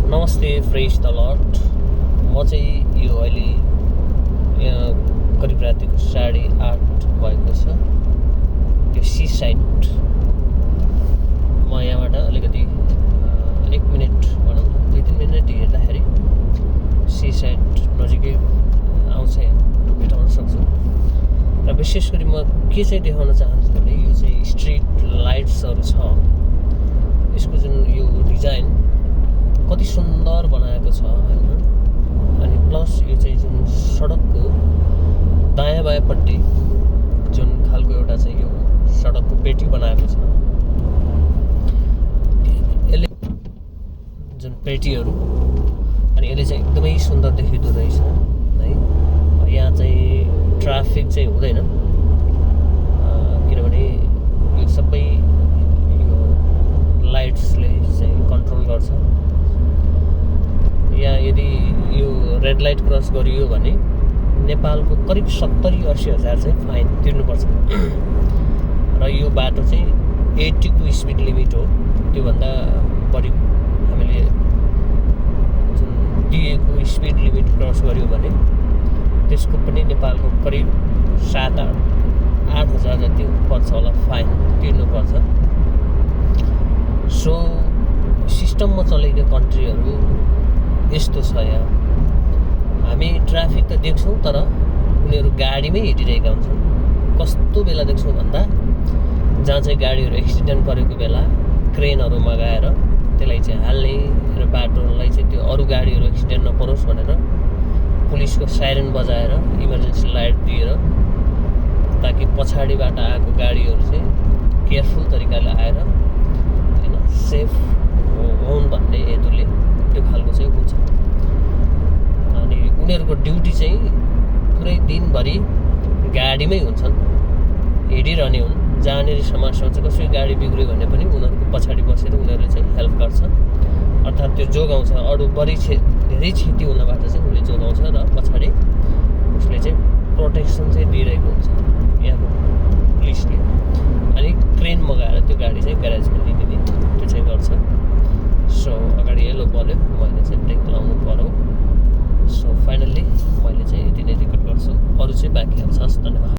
नमस्ते fresh the lot. म चाहिँ यो अहिले करिब रातिको 8:30 भएको छ। यो सी साइड म यहाँबाट अलिकति 1 मिनट भनौँ 2-3 मिनट हिँड्दाखेरि सी साइड नजिकै आउँछ, यहाँ भेटाउन सक्छु। र विशेष गरी म के चाहिँ देखाउन चाहन्छु भने यो चाहिँ स्ट्रिट लाइट्सहरू छ, यसको जुन यो डिजाइन कति सुन्दर बनाएको छ हैन। अनि प्लस यो चाहिँ जुन सडकको दायाँ बायाँपट्टि जुन खालको एउटा चाहिँ यो सडकको पेटी बनाएको छ, यसले जुन पेटीहरू अनि यसले चाहिँ एकदमै सुन्दर देखिँदो रहेछ है। यहाँ चाहिँ ट्राफिक चाहिँ हुँदैन किनभने यो सबै यो लाइट्सले चाहिँ कन्ट्रोल गर्छ। यहाँ यदि यो रेड लाइट क्रस गरियो भने नेपालको करिब 70-80 हजार चाहिँ फाइन तिर्नुपर्छ। र यो बाटो चाहिँ 80 को स्पिड लिमिट हो, त्योभन्दा बढी हामीले जुन दिएको स्पिड लिमिट क्रस गर्यो भने त्यसको पनि नेपालको करिब 7-8 हजार जति पर्छ होला, फाइन तिर्नुपर्छ। सो सिस्टममा चलेको कन्ट्रीहरू यस्तो छ। यहाँ हामी ट्राफिक त देख्छौँ तर उनीहरू गाडीमै हिँडिरहेका हुन्छन्। कस्तो बेला देख्छौँ भन्दा जहाँ चाहिँ गाडीहरू एक्सिडेन्ट परेको बेला क्रेनहरू मगाएर त्यसलाई चाहिँ हाल्ने र बाटोलाई चाहिँ त्यो अरू गाडीहरू एक्सिडेन्ट नपरोस् भनेर पुलिसको साइरन बजाएर इमर्जेन्सी लाइट दिएर ताकि पछाडिबाट आएको गाडीहरू चाहिँ केयरफुल तरिकाले आएर हैन सेफ हुन् भन्ने हेतुले त्यो खालको चाहिँ हुन्छ। अनि उनीहरूको ड्युटी चाहिँ पुरै दिनभरि गाडीमै हुन्छन्, हिँडिरहने हुन्। जहाँनिर समस्या हुन्छ, कसै गाडी बिग्रियो भने पनि उनीहरूको पछाडि बसेर उनीहरूले चाहिँ हेल्प गर्छ, अर्थात् त्यो जोगाउँछ। अरू धेरै क्षति हुनबाट चाहिँ उसले जोगाउँछ र पछाडि उसले चाहिँ प्रोटेक्सन चाहिँ दिइरहेको हुन्छ यहाँको पुलिसले। अनि क्रेन मगाएर त्यो गाडी चाहिँ ग्यारेजमा लिदिने त्यो चाहिँ गर्छ। सो अगाडि येलो बल्यो, मैले चाहिँ ब्रेक लाउनु पर्यो। सो फाइनल्ली मैले चाहिँ यति नै रेकर्ड गर्छु, अरू चाहिँ बाँकी हुन्छ। हस्, धन्यवाद।